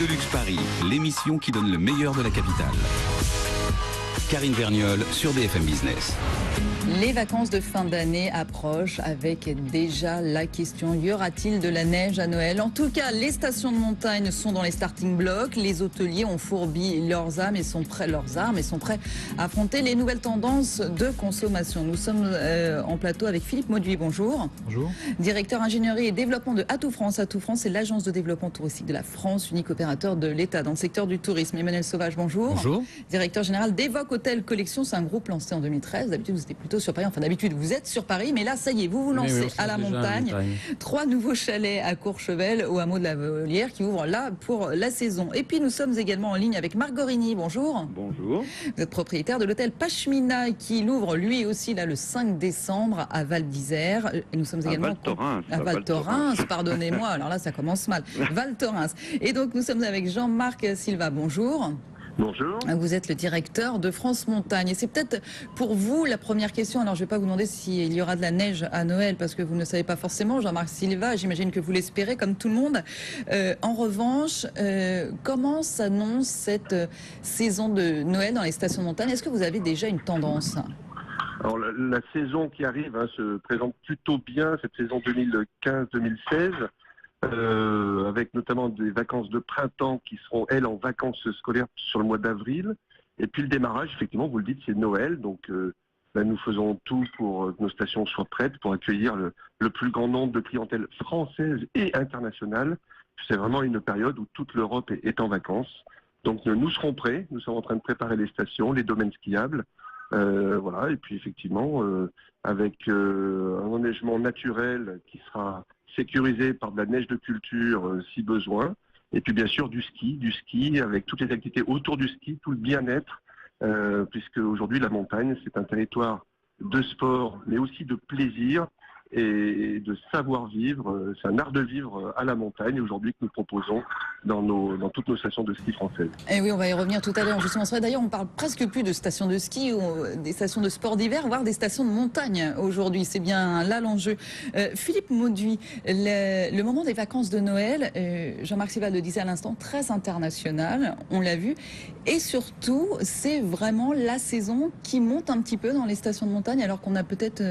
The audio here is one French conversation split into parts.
Deluxe Paris, l'émission qui donne le meilleur de la capitale. Karine Vergnol sur BFM Business. Les vacances de fin d'année approchent avec déjà la question, y aura-t-il de la neige à Noël? En tout cas, les stations de montagne sont dans les starting blocks. Les hôteliers ont fourbi leurs armes et sont prêts à affronter les nouvelles tendances de consommation. Nous sommes en plateau avec Philippe Mauduit. Bonjour. Bonjour. Directeur ingénierie et développement de Atout France. Atout France, c'est l'agence de développement touristique de la France, unique opérateur de l'État dans le secteur du tourisme. Emmanuel Sauvage, bonjour. Bonjour. Directeur général d'Evoque Hôtel Collection. C'est un groupe lancé en 2013. D'habitude, vous étiez plutôt sur Paris. Enfin, d'habitude, vous êtes sur Paris, mais là, ça y est, vous vous lancez à la montagne. 3 nouveaux chalets à Courchevel, au hameau de la Volière, qui ouvrent là pour la saison. Et puis, nous sommes également en ligne avec Marc Gorini. Bonjour. Bonjour. Vous êtes propriétaire de l'hôtel Pashmina, qui l'ouvre lui aussi là le 5 décembre à Val d'Isère. Et nous sommes également à Val Thorens. Pardonnez-moi. Alors là, ça commence mal. Val Thorens. Et donc, nous sommes avec Jean-Marc Silva. Bonjour. Bonjour. Vous êtes le directeur de France Montagne. Et c'est peut-être pour vous la première question. Alors, je ne vais pas vous demander s'il y aura de la neige à Noël, parce que vous ne le savez pas forcément. Jean-Marc Silva, j'imagine que vous l'espérez, comme tout le monde. En revanche, comment s'annonce cette saison de Noël dans les stations de montagne? Est-ce que vous avez déjà une tendance? Alors, la saison qui arrive se présente plutôt bien, cette saison 2015-2016. Avec notamment des vacances de printemps qui seront, elles, en vacances scolaires sur le mois d'avril. Et puis le démarrage, effectivement, vous le dites, c'est Noël. Donc nous faisons tout pour que nos stations soient prêtes pour accueillir le plus grand nombre de clientèle française et internationale. C'est vraiment une période où toute l'Europe est en vacances. Donc nous serons prêts. Nous sommes en train de préparer les stations, les domaines skiables. Voilà. Et puis effectivement, avec un enneigement naturel qui sera sécurisé par de la neige de culture si besoin, et puis bien sûr du ski avec toutes les activités autour du ski, tout le bien-être, puisque aujourd'hui la montagne c'est un territoire de sport mais aussi de plaisir et de savoir-vivre. C'est un art de vivre à la montagne aujourd'hui que nous proposons dans toutes nos stations de ski françaises. Et oui, on va y revenir tout à l'heure. Justement, d'ailleurs, on parle presque plus de stations de ski ou des stations de sport d'hiver, voire des stations de montagne aujourd'hui. C'est bien là l'enjeu. Philippe Mauduit, le moment des vacances de Noël, Jean-Marc Silva le disait à l'instant, très international, on l'a vu. Et surtout, c'est vraiment la saison qui monte un petit peu dans les stations de montagne, alors qu'on a peut-être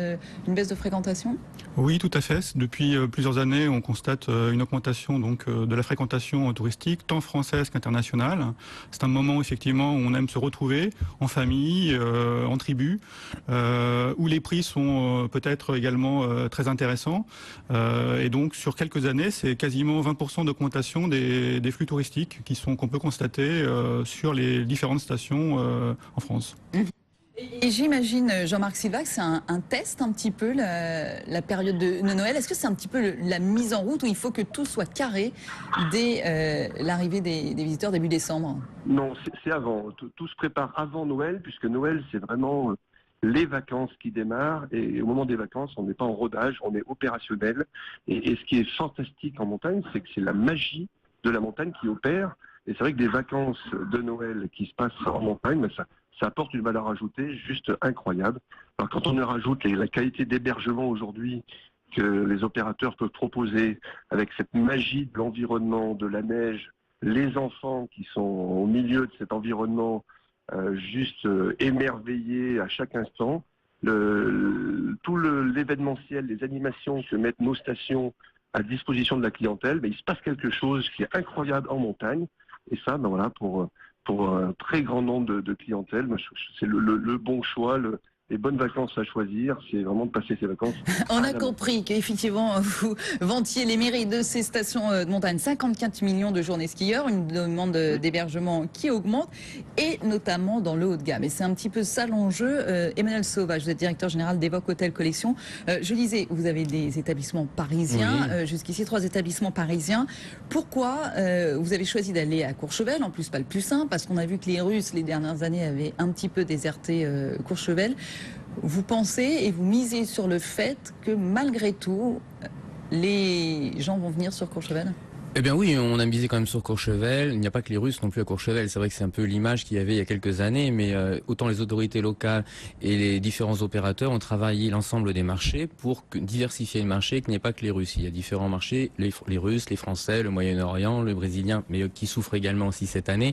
une baisse de fréquentation. Oui, tout à fait. Depuis plusieurs années, on constate une augmentation de la fréquentation touristique, tant française qu'internationale. C'est un moment effectivement où on aime se retrouver en famille, en tribu, où les prix sont peut-être également très intéressants. Et donc sur quelques années, c'est quasiment 20% d'augmentation des flux touristiques qu'on peut constater sur les différentes stations en France. Et j'imagine, Jean-Marc Silva, que c'est un test un petit peu, la période de Noël. Est-ce que c'est un petit peu la mise en route où il faut que tout soit carré dès l'arrivée des visiteurs début décembre? Non, c'est avant. Tout se prépare avant Noël, puisque Noël, c'est vraiment les vacances qui démarrent. Et au moment des vacances, on n'est pas en rodage, on est opérationnel. Et ce qui est fantastique en montagne, c'est que c'est la magie de la montagne qui opère. Et c'est vrai que des vacances de Noël qui se passent en montagne, ça apporte une valeur ajoutée juste incroyable. Alors quand on rajoute la qualité d'hébergement aujourd'hui que les opérateurs peuvent proposer, avec cette magie de l'environnement, de la neige, les enfants qui sont au milieu de cet environnement, juste émerveillés à chaque instant, tout l'événementiel, les animations que mettent nos stations à disposition de la clientèle, il se passe quelque chose qui est incroyable en montagne. Et ça, voilà, pour un très grand nombre de clientèle, c'est le bon choix, les bonnes vacances à choisir, c'est vraiment de passer ces vacances. On a compris qu'effectivement, vous vantiez les mérites de ces stations de montagne. 54 millions de journées skieurs, une demande d'hébergement qui augmente, et notamment dans le haut de gamme. Et c'est un petit peu ça l'enjeu. Emmanuel Sauvage, vous êtes directeur général d'Evoque Hôtel Collection. Je disais, vous avez des établissements parisiens, oui. Jusqu'ici 3 établissements parisiens. Pourquoi vous avez choisi d'aller à Courchevel? En plus, pas le plus simple, parce qu'on a vu que les Russes, les dernières années, avaient un petit peu déserté Courchevel. Vous pensez et vous misez sur le fait que malgré tout, les gens vont venir sur Courchevel? Eh bien oui, on a misé quand même sur Courchevel. Il n'y a pas que les Russes non plus à Courchevel. C'est vrai que c'est un peu l'image qu'il y avait il y a quelques années, mais autant les autorités locales et les différents opérateurs ont travaillé l'ensemble des marchés pour diversifier le marché, qu'il n'y ait pas que les Russes. Il y a différents marchés, les Russes, les Français, le Moyen-Orient, le Brésilien, mais qui souffrent également aussi cette année.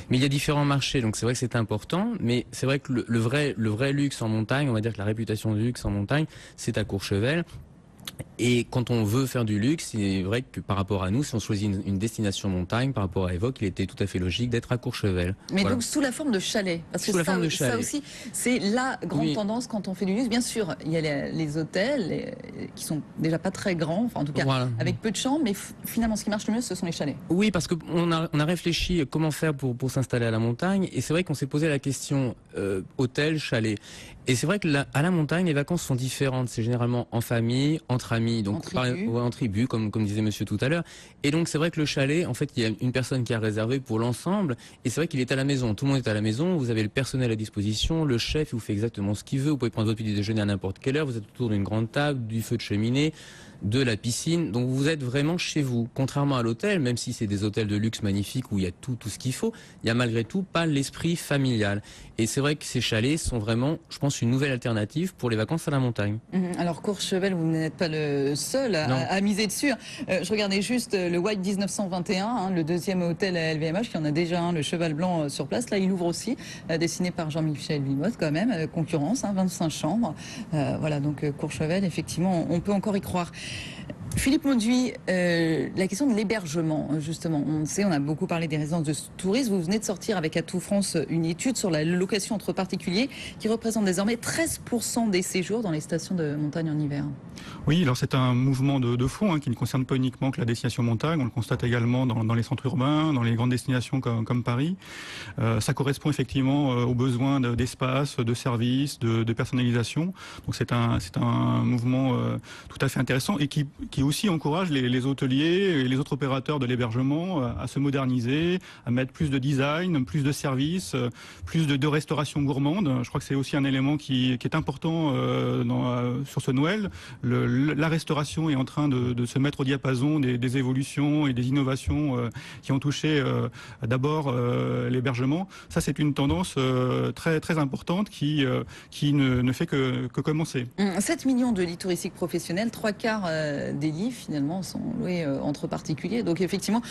Mais il y a différents marchés, donc c'est vrai que c'est important, mais c'est vrai que le vrai luxe en montagne, on va dire que la réputation du luxe en montagne, c'est à Courchevel. Et quand on veut faire du luxe, c'est vrai que par rapport à nous, si on choisit une destination montagne, par rapport à Evoque, il était tout à fait logique d'être à Courchevel. Mais Voilà. donc sous la forme de chalet. Parce que ça aussi, c'est la grande tendance quand on fait du luxe. Bien sûr, il y a les hôtels qui sont déjà pas très grands, enfin en tout cas avec peu de chambres, mais finalement ce qui marche le mieux, ce sont les chalets. Oui, parce qu'on a réfléchi comment faire pour s'installer à la montagne, et c'est vrai qu'on s'est posé la question hôtel, chalet. Et c'est vrai que à la montagne, les vacances sont différentes. C'est généralement en famille, entre amis, donc en tribu, comme disait monsieur tout à l'heure. Et donc c'est vrai que le chalet, en fait, il y a une personne qui a réservé pour l'ensemble, et c'est vrai qu'il est à la maison. Tout le monde est à la maison, vous avez le personnel à disposition, le chef, il vous fait exactement ce qu'il veut. Vous pouvez prendre votre petit déjeuner à n'importe quelle heure, vous êtes autour d'une grande table, du feu de cheminée, de la piscine, donc vous êtes vraiment chez vous. Contrairement à l'hôtel, même si c'est des hôtels de luxe magnifiques où il y a tout ce qu'il faut, il y a malgré tout pas l'esprit familial. Et c'est vrai que ces chalets sont vraiment, je pense, une nouvelle alternative pour les vacances à la montagne. Alors Courchevel, vous n'êtes pas le seul à miser dessus. Je regardais juste le White 1921, le deuxième hôtel à LVMH, qui en a déjà un, le Cheval Blanc sur place. Là, il ouvre aussi, dessiné par Jean-Michel Wilmotte quand même, concurrence, 25 chambres. Voilà, donc Courchevel, effectivement, on peut encore y croire. Philippe Mauduit, la question de l'hébergement, justement. On sait, on a beaucoup parlé des résidences de touristes. Vous venez de sortir avec Atout France une étude sur la location entre particuliers qui représente désormais 13% des séjours dans les stations de montagne en hiver. Oui, alors c'est un mouvement de fond qui ne concerne pas uniquement que la destination montagne. On le constate également dans les centres urbains, dans les grandes destinations comme Paris. Ça correspond effectivement aux besoins d'espace, de services, de personnalisation. Donc c'est un mouvement tout à fait intéressant et qui aussi encourage les hôteliers et les autres opérateurs de l'hébergement à se moderniser, à mettre plus de design, plus de services, plus de restauration gourmande. Je crois que c'est aussi un élément qui est important sur ce Noël. La restauration est en train de se mettre au diapason des évolutions et des innovations qui ont touché d'abord l'hébergement. Ça, c'est une tendance très, très importante qui ne fait que commencer. 7 millions de lits touristiques professionnels, 3/4 des lits finalement sont loués entre particuliers. Donc effectivement,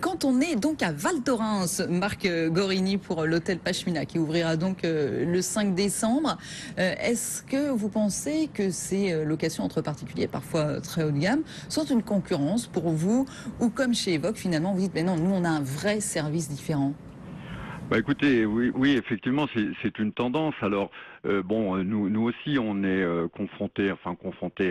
quand on est donc à Val Thorens, Marc Gorini pour l'hôtel Pashmina qui ouvrira donc le 5 décembre, est-ce que vous pensez que ces locations entre particuliers, parfois très haut de gamme, sont une concurrence pour vous, ou comme chez Evoque finalement vous dites mais non, nous on a un vrai service différent? Bah écoutez, oui, effectivement, c'est une tendance. Alors, nous aussi, on est confrontés,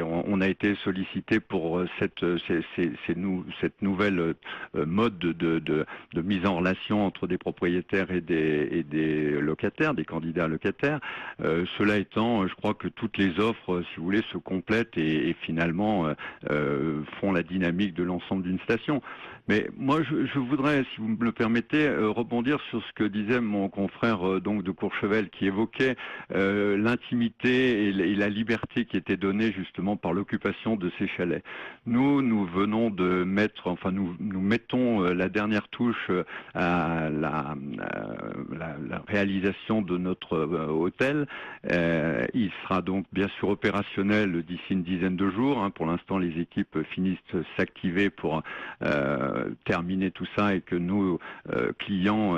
on a été sollicité pour cette nouvelle mode de mise en relation entre des propriétaires et des locataires, des candidats locataires. Cela étant, je crois que toutes les offres, si vous voulez, se complètent et finalement font la dynamique de l'ensemble d'une station. Mais moi, je voudrais, si vous me le permettez, rebondir sur ce que disait mon confrère donc de Courchevel, qui évoquait l'intimité et la liberté qui était donnée justement par l'occupation de ces chalets. Nous venons de mettre, nous mettons la dernière touche à la réalisation de notre hôtel. Il sera donc bien sûr opérationnel d'ici une dizaine de jours. Pour l'instant, les équipes finissent de s'activer pour terminer tout ça et que nos clients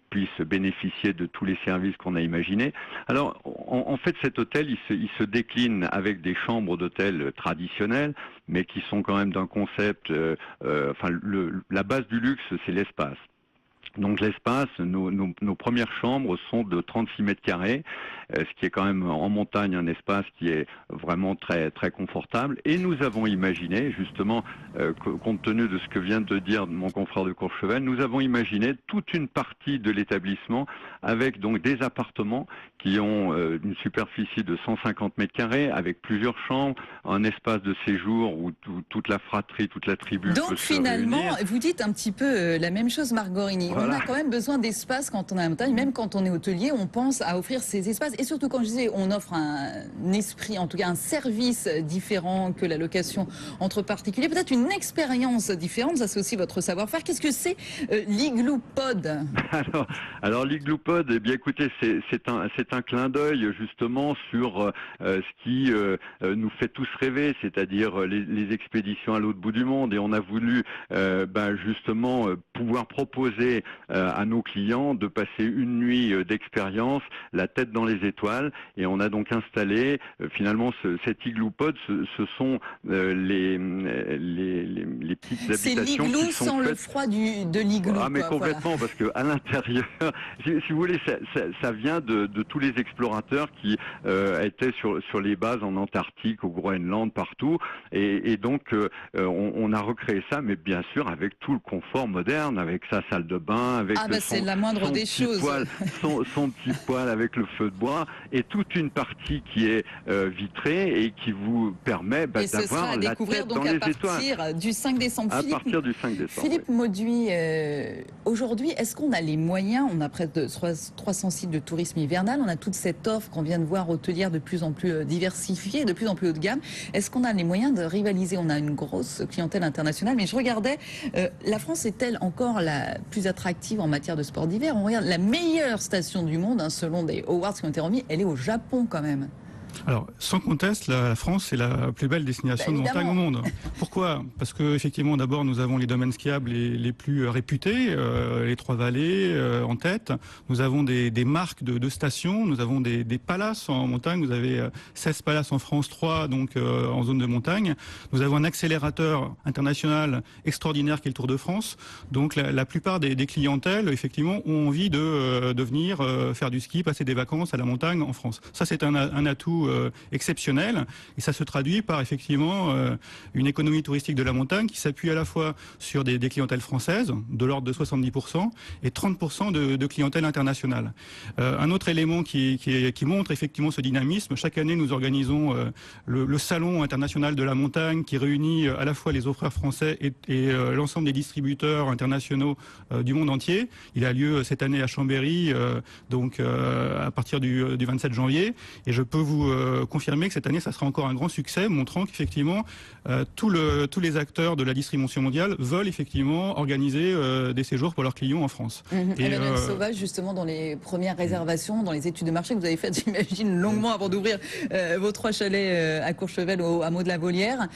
puissent bénéficier de tous les services qu'on a imaginés. Alors, en fait, cet hôtel, il se décline avec des chambres d'hôtel traditionnelles, mais qui sont quand même d'un concept... la base du luxe, c'est l'espace. Donc l'espace, nos premières chambres sont de 36 mètres carrés, ce qui est quand même en montagne un espace qui est vraiment très, très confortable. Et nous avons imaginé, justement, compte tenu de ce que vient de dire mon confrère de Courchevel, nous avons imaginé toute une partie de l'établissement avec donc des appartements qui ont une superficie de 150 mètres carrés, avec plusieurs chambres, un espace de séjour où toute la fratrie, toute la tribu donc peut se finalement, réunir. vous dites un petit peu la même chose, Marc Gorini. Voilà. on a quand même besoin d'espace quand on est à la montagne, même quand on est hôtelier, on pense à offrir ces espaces. Et surtout, quand je disais, on offre un esprit, en tout cas un service différent que la location entre particuliers, peut-être une expérience différente, ça c'est aussi votre savoir-faire. Qu'est-ce que c'est l'Igloo Pod? Alors l'Igloo Pod, eh bien écoutez, c'est un clin d'œil justement sur ce qui nous fait tous rêver, c'est-à-dire les expéditions à l'autre bout du monde. Et on a voulu justement pouvoir proposer à nos clients de passer une nuit d'expérience, la tête dans les étoiles. Et on a donc installé finalement cet Igloo Pod. Ce sont les petites habitations qui sont sans faites... le froid de l'igloo. Ah mais complètement, voilà. Parce que à l'intérieur, si vous voulez, ça vient de tous les explorateurs qui étaient sur les bases en Antarctique, au Groenland, partout. Et donc on a recréé ça, mais bien sûr avec tout le confort moderne, avec sa salle de bain, avec c'est la moindre des choses. Son petit poêle avec le feu de bois, et toute une partie qui est vitrée et qui vous permet d'avoir la tête dans les étoiles. À partir du 5 décembre. À partir du 5 décembre. Philippe Mauduit, aujourd'hui, est-ce qu'on a les moyens? On a près de 300 sites de tourisme hivernal, on a toute cette offre qu'on vient de voir hôtelière de plus en plus diversifiée, de plus en plus haut de gamme. Est-ce qu'on a les moyens de rivaliser? On a une grosse clientèle internationale, mais je regardais, la France est-elle encore la plus attractive en matière de sport d'hiver? On regarde la meilleure station du monde, selon des awards qui ont été remis, elle est au Japon quand même. Alors, sans conteste, la France est la plus belle destination de montagne au monde. Pourquoi? Parce que effectivement, d'abord, nous avons les domaines skiables les plus réputés, les Trois-Vallées en tête. Nous avons des marques de stations, nous avons des palaces en montagne. Vous avez 16 palaces en France, 3 donc en zone de montagne. Nous avons un accélérateur international extraordinaire qui est le Tour de France. Donc, la plupart des clientèles, effectivement, ont envie de venir faire du ski, passer des vacances à la montagne en France. Ça, c'est un atout exceptionnel, et ça se traduit par effectivement une économie touristique de la montagne qui s'appuie à la fois sur des clientèles françaises de l'ordre de 70% et 30% de clientèle internationale. Un autre élément qui montre effectivement ce dynamisme, chaque année nous organisons le salon international de la montagne qui réunit à la fois les offreurs français et l'ensemble des distributeurs internationaux du monde entier. Il a lieu cette année à Chambéry, à partir du 27 janvier, et je peux vous confirmer que cette année, ça sera encore un grand succès, montrant qu'effectivement, tous les acteurs de la distribution mondiale veulent effectivement organiser des séjours pour leurs clients en France. Emmanuel Sauvage, justement, dans les premières réservations, dans les études de marché que vous avez faites, j'imagine, longuement avant d'ouvrir vos 3 chalets à Courchevel, au hameau de la Volière,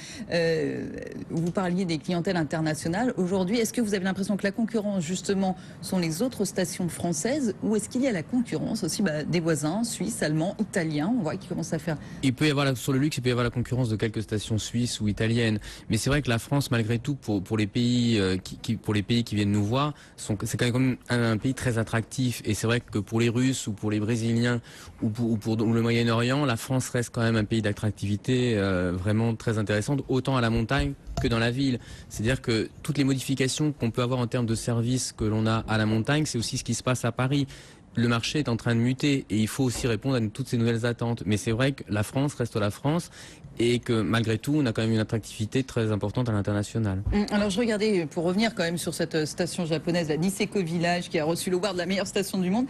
vous parliez des clientèles internationales. Aujourd'hui, est-ce que vous avez l'impression que la concurrence, justement, sont les autres stations françaises, ou est-ce qu'il y a la concurrence aussi des voisins, suisses, allemands, italiens? On voit qu'ils commencent à faire... Il peut y avoir, sur le luxe, il peut y avoir la concurrence de quelques stations suisses ou italiennes. Mais c'est vrai que la France, malgré tout, pour les pays qui viennent nous voir, c'est quand même un pays très attractif. Et c'est vrai que pour les Russes ou pour les Brésiliens ou pour le Moyen-Orient, la France reste quand même un pays d'attractivité vraiment très intéressante, autant à la montagne que dans la ville. C'est-à-dire que toutes les modifications qu'on peut avoir en termes de services que l'on a à la montagne, c'est aussi ce qui se passe à Paris. Le marché est en train de muter et il faut aussi répondre à toutes ces nouvelles attentes. Mais c'est vrai que la France reste la France et que malgré tout, on a quand même une attractivité très importante à l'international. Alors je regardais, pour revenir quand même sur cette station japonaise, la Niseko Village, qui a reçu l'award de la meilleure station du monde.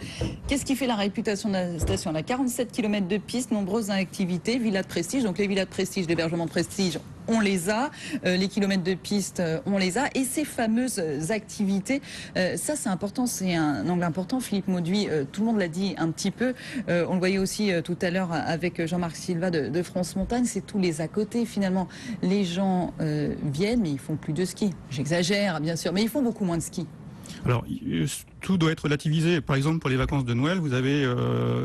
Qu'est-ce qui fait la réputation de la station? Elle a 47 km de pistes, nombreuses activités, villas de prestige. Donc les villas de prestige, l'hébergement de prestige, on les a. Les kilomètres de pistes, on les a. Et ces fameuses activités, ça c'est important, c'est un angle important. Philippe Mauduit, tout le monde l'a dit un petit peu. On le voyait aussi tout à l'heure avec Jean-Marc Silva de France Montagne. C'est tous les à côté. Finalement, les gens viennent, mais ils font plus de ski. J'exagère, bien sûr, mais ils font beaucoup moins de ski. Alors, tout doit être relativisé. Par exemple, pour les vacances de Noël, vous avez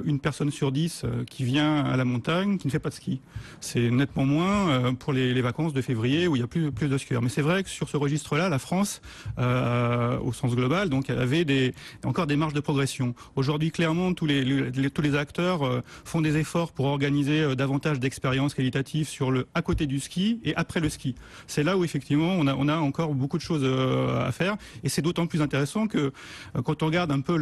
une personne sur 10 qui vient à la montagne, qui ne fait pas de ski. C'est nettement moins pour les vacances de février où il y a plus de skieurs. Mais c'est vrai que sur ce registre-là, la France, au sens global, donc avait encore des marges de progression. Aujourd'hui, clairement, tous les acteurs font des efforts pour organiser davantage d'expériences qualitatives sur à côté du ski et après le ski. C'est là où effectivement on a encore beaucoup de choses à faire, et c'est d'autant plus intéressant que quand on regarde un peu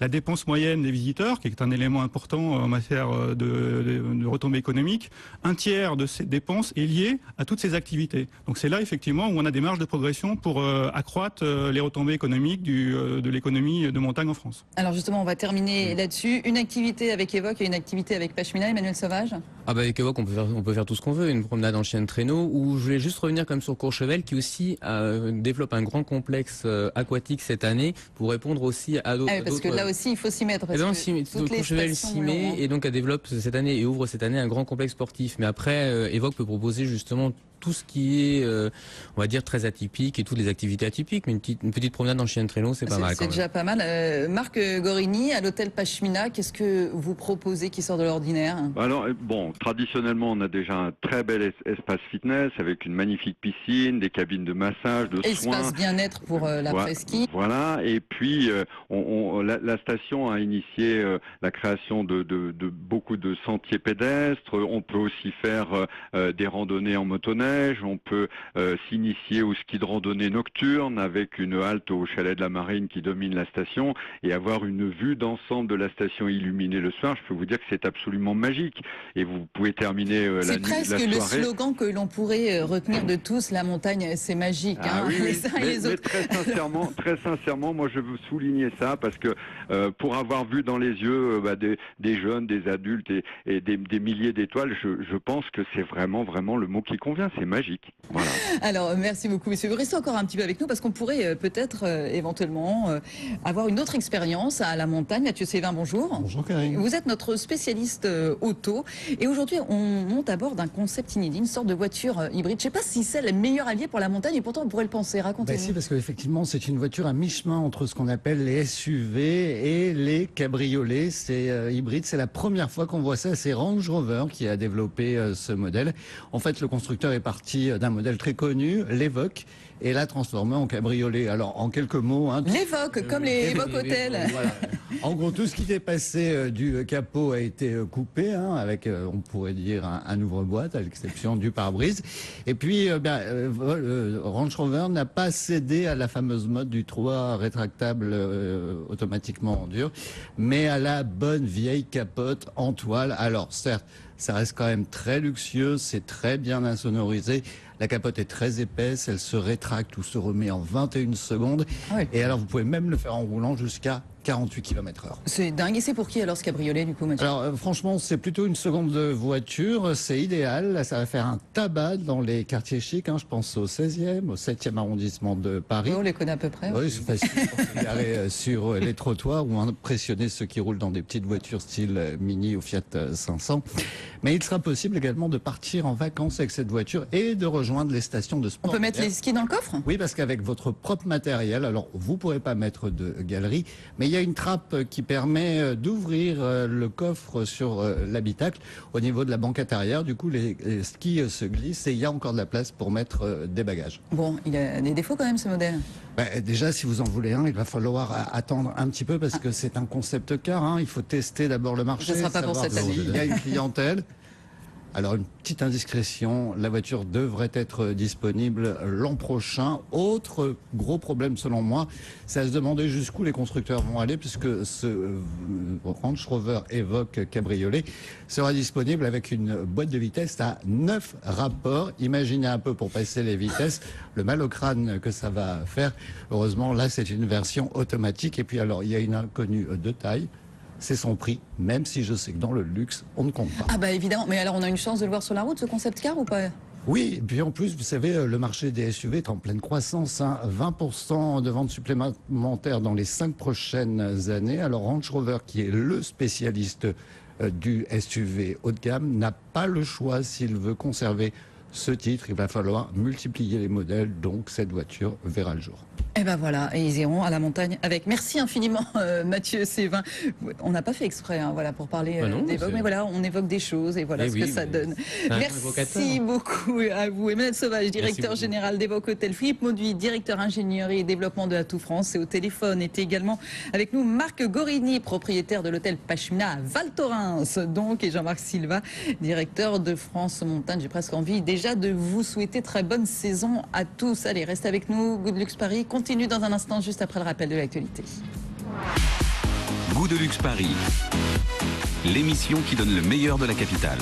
la dépense moyenne des visiteurs, qui est un élément important en matière de retombées économiques, un tiers de ces dépenses est lié à toutes ces activités. Donc c'est là effectivement où on a des marges de progression pour accroître les retombées économiques de l'économie de montagne en France. Alors justement, on va terminer là-dessus. Une activité avec Evoque et une activité avec Pashmina, Emmanuel Sauvage. Ah bah avec Evoque, on peut faire tout ce qu'on veut, une promenade en chien de traîneau, où je voulais juste revenir comme sur Courchevel, qui aussi développe un grand complexe aquatique cette année, pour répondre aussi à d'autres... parce que là aussi, il faut s'y mettre. Parce que Courchevel s'y met, et donc elle développe cette année et ouvre cette année un grand complexe sportif. Mais après, Evoque peut proposer justement tout ce qui est, on va dire, très atypique et toutes les activités atypiques. Mais une petite promenade en chien de traîneau, c'est pas mal. C'est déjà pas mal. Marc Gorini, à l'hôtel Pashmina, qu'est-ce que vous proposez qui sort de l'ordinaire? Alors, bon, traditionnellement, on a déjà un très bel espace fitness avec une magnifique piscine, des cabines de massage, de soins. Espace bien-être pour l'après-ski. Voilà, et puis la station a initié la création de beaucoup de sentiers pédestres. On peut aussi faire des randonnées en motoneige. On peut s'initier au ski de randonnée nocturne avec une halte au chalet de la Marine qui domine la station et avoir une vue d'ensemble de la station illuminée le soir. Je peux vous dire que c'est absolument magique. Et vous pouvez terminer la soirée. C'est presque le slogan que l'on pourrait retenir de tous, la montagne c'est magique. Les uns et les autres. Mais très sincèrement, moi je veux souligner ça parce que pour avoir vu dans les yeux des jeunes, des adultes et des milliers d'étoiles, je pense que c'est vraiment le mot qui convient. C'est magique. Voilà. Alors, merci beaucoup, monsieur. Vous restez encore un petit peu avec nous parce qu'on pourrait peut-être éventuellement avoir une autre expérience à la montagne. Mathieu Sévin, bonjour. Bonjour, Karine. Vous êtes notre spécialiste auto. Et aujourd'hui, on monte à bord d'un concept inédit, une sorte de voiture hybride. Je ne sais pas si c'est le meilleur allié pour la montagne et pourtant on pourrait le penser. Racontez-nous. Si, parce qu'effectivement, c'est une voiture à mi-chemin entre ce qu'on appelle les SUV et les cabriolets. C'est hybride. C'est la première fois qu'on voit ça. C'est Range Rover qui a développé ce modèle. En fait, le constructeur est parti d'un modèle très connu, l'Evoque, et l'a transformé en cabriolet. Alors, en quelques mots... L'Evoque, comme les Evoque Hôtel. Voilà. En gros, tout ce qui dépassait du capot a été coupé, avec, on pourrait dire, un ouvre-boîte, à l'exception du pare-brise. Et puis, Range Rover n'a pas cédé à la fameuse mode du toit rétractable automatiquement en dur, mais à la bonne vieille capote en toile. Alors, certes, ça reste quand même très luxueux, c'est très bien insonorisé. La capote est très épaisse, elle se rétracte ou se remet en 21 secondes. Ah oui. Et alors, vous pouvez même le faire en roulant jusqu'à 48 km/h. C'est dingue. Et c'est pour qui alors ce cabriolet du coup, Mathieu? Alors franchement, c'est plutôt une seconde voiture. C'est idéal. Là, ça va faire un tabac dans les quartiers chics. Je pense au 16e, au 7e arrondissement de Paris. On les connaît à peu près. Oui, c'est facile pour se garer sur les trottoirs ou impressionner ceux qui roulent dans des petites voitures style Mini ou Fiat 500. Mais il sera possible également de partir en vacances avec cette voiture et de rejoindre les stations de sport. On peut mettre les skis dans le coffre? Oui, parce qu'avec votre propre matériel, alors vous ne pourrez pas mettre de galerie, mais il y a une trappe qui permet d'ouvrir le coffre sur l'habitacle au niveau de la banquette arrière. Du coup, les skis se glissent et il y a encore de la place pour mettre des bagages. Bon, il a des défauts quand même ce modèle. Déjà, si vous en voulez un, il va falloir attendre un petit peu parce que c'est un concept car. Il faut tester d'abord le marché. Ce ne sera pas pour cette année. Il y a une clientèle. Alors, une petite indiscrétion, la voiture devrait être disponible l'an prochain. Autre gros problème selon moi, c'est à se demander jusqu'où les constructeurs vont aller puisque ce Range Rover Evoque cabriolet sera disponible avec une boîte de vitesse à 9 rapports. Imaginez un peu pour passer les vitesses, le mal au crâne que ça va faire. Heureusement, là, c'est une version automatique. Et puis alors, il y a une inconnue de taille. C'est son prix, même si je sais que dans le luxe, on ne compte pas. Ah bah évidemment, mais alors on a une chance de le voir sur la route, ce concept car ou pas? Oui, et puis en plus, vous savez, le marché des SUV est en pleine croissance. 20% de ventes supplémentaires dans les 5 prochaines années. Alors Range Rover, qui est le spécialiste du SUV haut de gamme, n'a pas le choix s'il veut conserver ce titre. Il va falloir multiplier les modèles, donc cette voiture verra le jour. Et ben voilà, et ils iront à la montagne avec. Merci infiniment Mathieu Sévin. On n'a pas fait exprès voilà, pour parler d'Evoque, mais voilà, on évoque des choses et voilà ce que ça donne. Merci beaucoup à vous. Emmanuel Sauvage, directeur général d'Evoque Hôtel. Philippe Mauduit, directeur ingénierie et développement de Atout France. Et au téléphone était également avec nous Marc Gorini, propriétaire de l'hôtel Pashmina à Val Thorens, donc, et Jean-Marc Silva, directeur de France Montagne. J'ai presque envie déjà de vous souhaiter très bonne saison à tous. Allez, restez avec nous. Good Luxe Paris continue dans un instant, juste après le rappel de l'actualité. Goût de luxe Paris, l'émission qui donne le meilleur de la capitale.